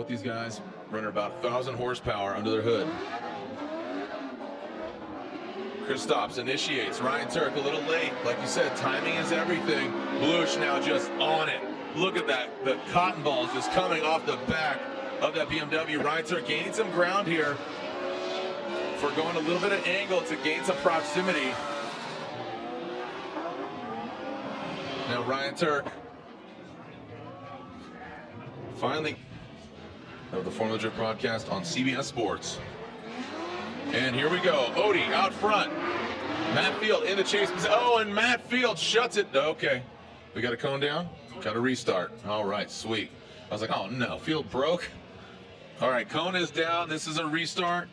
Both these guys running about 1,000 horsepower under their hood. Kristaps initiates. Ryan Tuerck a little late. Like you said, timing is everything. Bluish now just on it. Look at that. The cotton balls just coming off the back of that BMW. Ryan Tuerck gaining some ground here for going a little bit of angle to gain some proximity. Now Ryan Tuerck finally of the Formula Drift broadcast on CBS Sports. And here we go. Odie out front. Matt Field in the chase. Oh, and Matt Field shuts it. Okay. We got a cone down. Got to restart. All right, sweet. I was like, oh no, Field broke. All right, cone is down. This is a restart.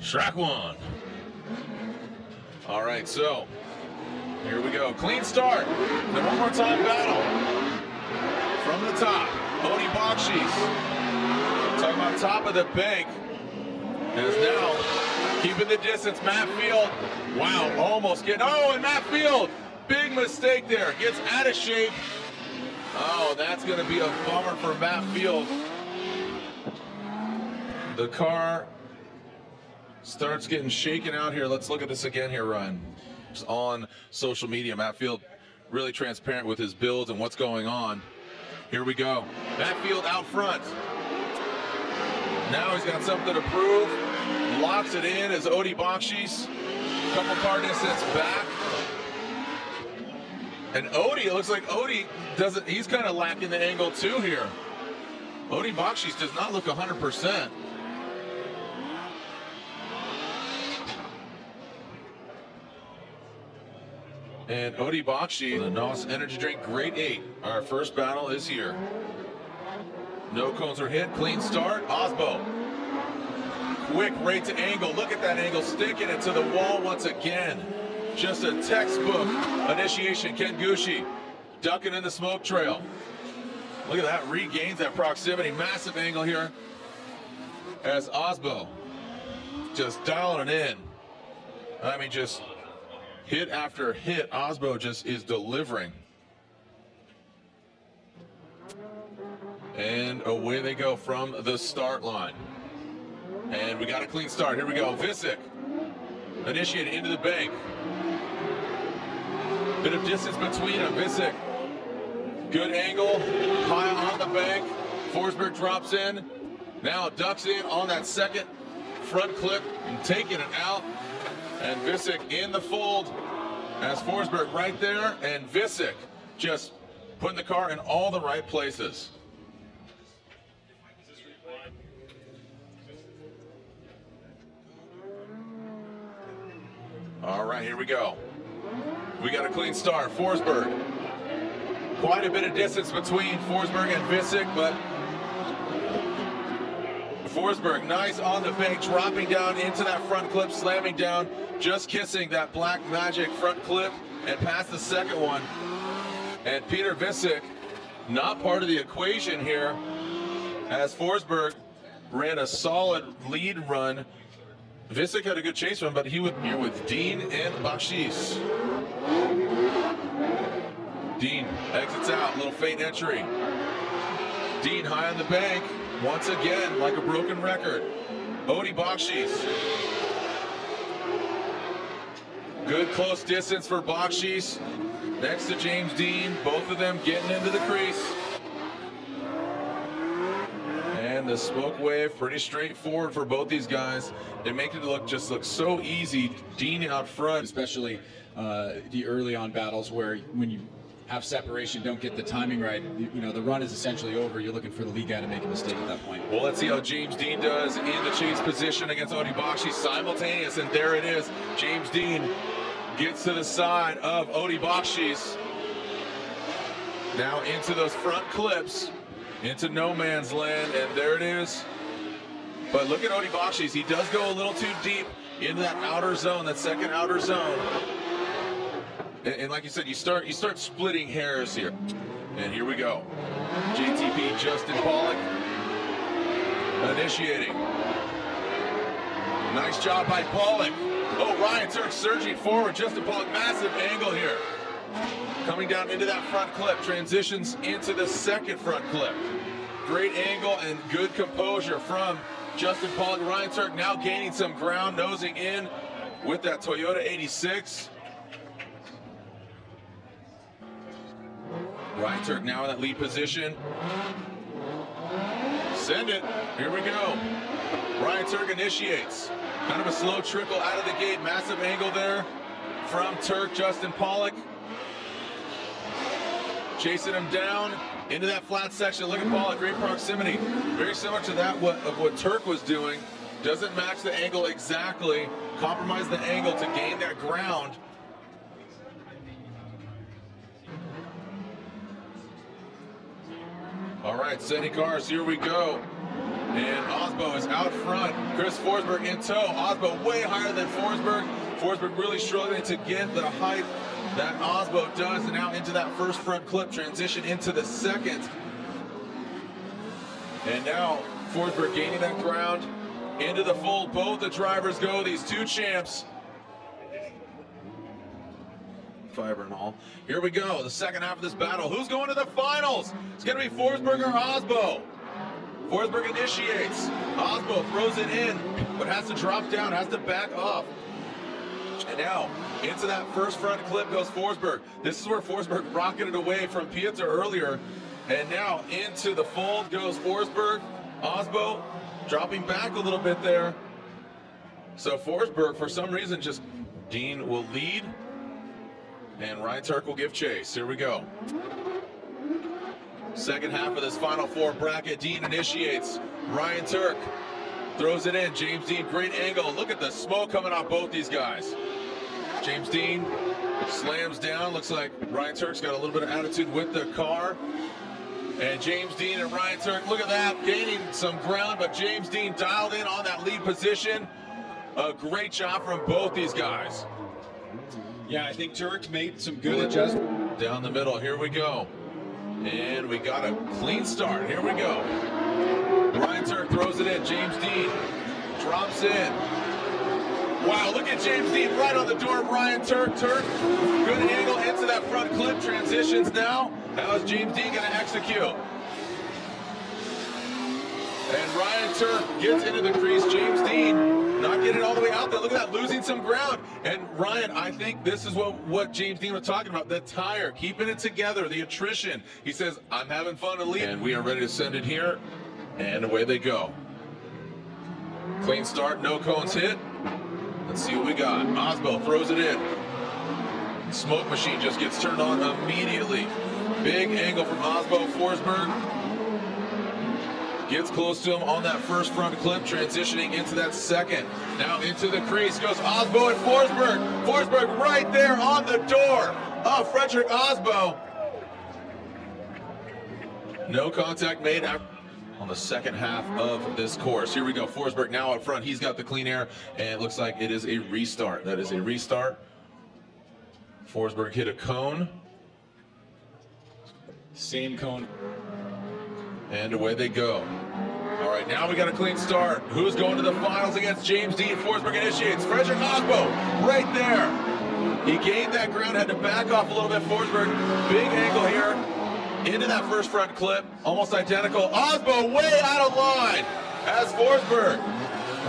Track one. All right, so here we go. Clean start. Then one more time battle. From the top, Odie Bakshies. Talking about top of the bank. As now, keeping the distance, Matt Field. Wow, almost getting, oh, and Matt Field, big mistake there, gets out of shape. Oh, that's gonna be a bummer for Matt Field. The car starts getting shaken out here. Let's look at this again here, Ryan. On social media, Matt Field really transparent with his builds and what's going on. Here we go. Matt Field out front. Now he's got something to prove. Locks it in as Odie Bakshies. Couple car distance back. And Odie, it looks like Odie doesn't, he's kind of lacking the angle too here. Odie Bakshies does not look 100%. And Odie Bakshies, the NOS Energy Drink Grade 8. Our first battle is here. No cones are hit, clean start. Osbo, quick right to angle. Look at that angle, sticking it to the wall once again. Just a textbook initiation. Ken Gucci ducking in the smoke trail. Look at that, regains that proximity. Massive angle here as Osbo just dialing it in. I mean, just hit after hit, Osbo just is delivering. And away they go from the start line. And we got a clean start. Here we go. Visick initiated into the bank. Bit of distance between them. Visick, good angle, high on the bank. Forsberg drops in. Now ducks in on that second front clip and taking it out. And Visick in the fold as Forsberg right there. And Visick just putting the car in all the right places. All right, here we go. We got a clean start. Forsberg. Quite a bit of distance between Forsberg and Visick, but Forsberg nice on the bank, dropping down into that front clip, slamming down, just kissing that Black Magic front clip and past the second one. And Peter Visick, not part of the equation here, as Forsberg ran a solid lead run. Visick had a good chase run, but he was here with Dean and Bakshies. Dean exits out, little faint entry. Dean high on the bank, once again, like a broken record. Odie Bakshies. Good close distance for Bakshies. Next to James Dean, both of them getting into the crease. And the smoke wave, pretty straightforward for both these guys. They make it look so easy. Dean out front. Especially the early on battles where when you have separation, don't get the timing right, you know, the run is essentially over. You're looking for the lead guy to make a mistake at that point. Well, let's see how James Dean does in the chase position against Odie Bakshies. Simultaneous, and there it is. James Dean gets to the side of Odie Bakshies. Now into those front clips, into no man's land, and there it is. But look at Odie Bakshies. He does go a little too deep into that outer zone, that second outer zone. And like you said, you start splitting hairs here. And here we go. JTP Justin Pollock initiating. Nice job by Pollock. Oh, Ryan Tuerck surging forward. Justin Pollock, massive angle here. Coming down into that front clip, transitions into the second front clip. great angle and good composure from Justin Pollock. Ryan Tuerck now gaining some ground, nosing in with that Toyota 86. Ryan Tuerck now in that lead position. Send it. Here we go. Ryan Tuerck initiates. Kind of a slow trickle out of the gate. Massive angle there from Tuerck. Justin Pollock chasing him down into that flat section. Look at Pollock, great proximity. Very similar to that of what Tuerck was doing. Doesn't match the angle exactly. Compromise the angle to gain that ground. All right, sending cars, here we go. And Osbo is out front. Chris Forsberg in tow. Osbo way higher than Forsberg. Forsberg really struggling to get the height that Osbo does. And now into that first front clip, transition into the second. And now Forsberg gaining that ground into the fold. Both the drivers go, these two champs. Fiber and all. Here we go, the second half of this battle. Who's going to the finals? It's going to be Forsberg or Osbo. Forsberg initiates. Osbo throws it in, but has to drop down, has to back off. And now, into that first front clip goes Forsberg. This is where Forsberg rocketed away from Pieter earlier. And now, into the fold goes Forsberg. Osbo dropping back a little bit there. So Forsberg, for some reason, just Dean will lead. And Ryan Tuerck will give chase. Here we go. Second half of this Final Four bracket. Dean initiates. Ryan Tuerck throws it in. James Dean, great angle. Look at the smoke coming off both these guys. James Dean slams down. Looks like Ryan Tuerck's got a little bit of attitude with the car. And James Dean and Ryan Tuerck, look at that, gaining some ground, but James Dean dialed in on that lead position. A great job from both these guys. Yeah, I think Tuerck made some good adjustments. Down the middle, here we go. And we got a clean start, here we go. Ryan Tuerck throws it in, James Dean drops in. Wow, look at James Dean right on the door of Ryan Tuerck. Tuerck, good angle into that front clip, transitions now. How is James Dean gonna execute? And Ryan Tuerck gets into the crease. James Dean not getting all the way out there. Look at that, losing some ground. And Ryan, I think this is what James Dean was talking about. The tire, keeping it together, the attrition. He says, I'm having fun to lead. And we are ready to send it here. And away they go. Clean start, no cones hit. Let's see what we got. Osbo throws it in. Smoke machine just gets turned on immediately. Big angle from Osbo. Forsberg gets close to him on that first front clip, transitioning into that second. Now into the crease goes Osbo and Forsberg. Forsberg right there on the door of Fredrik Osbo. No contact made on the second half of this course. Here we go. Forsberg now up front. He's got the clean air, and it looks like it is a restart. That is a restart. Forsberg hit a cone. Same cone. And away they go. All right, now we got a clean start. Who's going to the finals against James Dean? Forsberg initiates. Fredrik Osbo right there. He gained that ground, had to back off a little bit. Forsberg, big angle here. Into that first front clip, almost identical. Osbo way out of line as Forsberg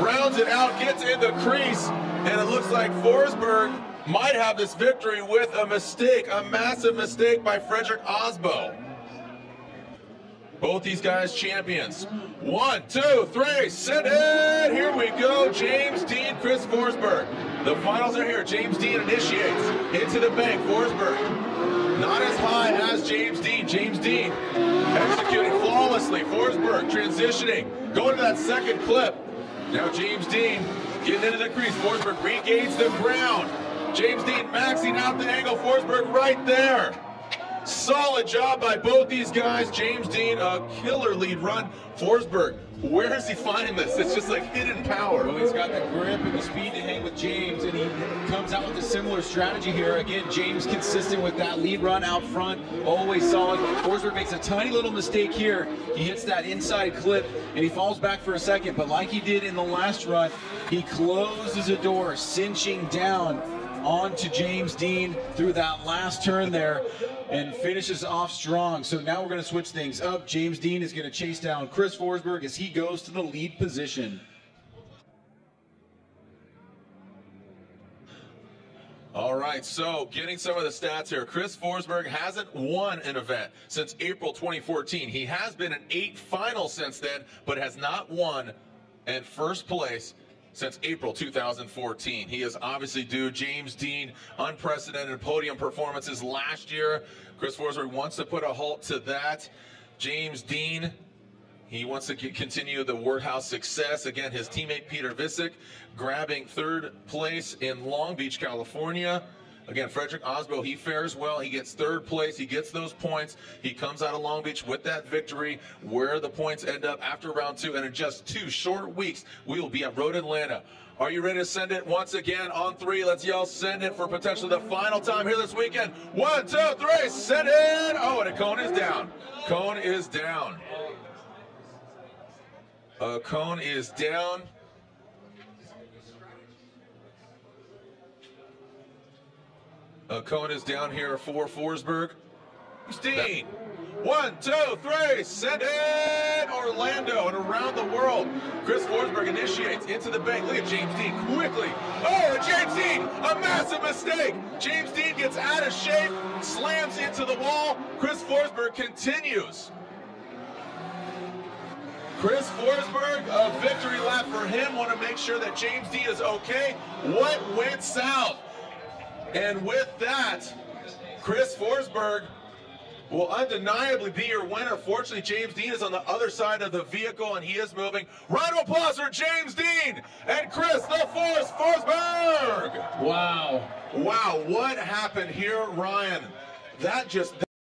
rounds it out, gets in the crease, and it looks like Forsberg might have this victory with a mistake, a massive mistake by Fredrik Osbo. Both these guys champions. 1, 2, 3, send it! Here we go, James Dean, Chris Forsberg. The finals are here. James Dean initiates into the bank. Forsberg not as high as James Dean. James Dean executing flawlessly. Forsberg transitioning, going to that second clip. Now James Dean getting into the crease. Forsberg regains the ground. James Dean maxing out the angle. Forsberg right there. Solid job by both these guys. James Dean, a killer lead run. Forsberg, where is he finding this? It's just like hidden power. Well, he's got the grip and the speed to hang with James, and he comes out with a similar strategy here. Again, James consistent with that lead run out front, always solid. Forsberg makes a tiny little mistake here. He hits that inside clip, and he falls back for a second, but like he did in the last run, he closes the door, cinching down on to James Dean through that last turn there and finishes off strong. So now we're going to switch things up. James Dean is going to chase down Chris Forsberg as he goes to the lead position. All right, so getting some of the stats here. Chris Forsberg hasn't won an event since April 2014. He has been in 8 finals since then, but has not won in first place since April 2014. He is obviously due. James Dean, unprecedented podium performances last year. Chris Forsberg wants to put a halt to that. James Dean, he wants to continue the Wordhouse success. Again, his teammate Peter Visick grabbing 3rd place in Long Beach, California. Again, Frederick Osbo, he fares well. He gets 3rd place. He gets those points. He comes out of Long Beach with that victory. Where the points end up after round 2, and in just 2 short weeks, we will be at Road Atlanta. Are you ready to send it once again on 3? Let's yell send it for potentially the final time here this weekend. 1, 2, 3, send it! Oh, and a cone is down. Cone is down. Cone is down. Cone is down here for Forsberg. Dean. 1, 2, 3, send it! Orlando and around the world. Chris Forsberg initiates into the bank. Look at James Dean quickly. Oh, James Dean, a massive mistake. James Dean gets out of shape, slams into the wall. Chris Forsberg continues. Chris Forsberg, a victory lap for him. Want to make sure that James Dean is okay. What went south? And with that, Chris Forsberg will undeniably be your winner. Fortunately, James Dean is on the other side of the vehicle, and he is moving. Round of applause for James Dean and Chris the Force Forsberg. Wow. Wow, what happened here, Ryan? That just...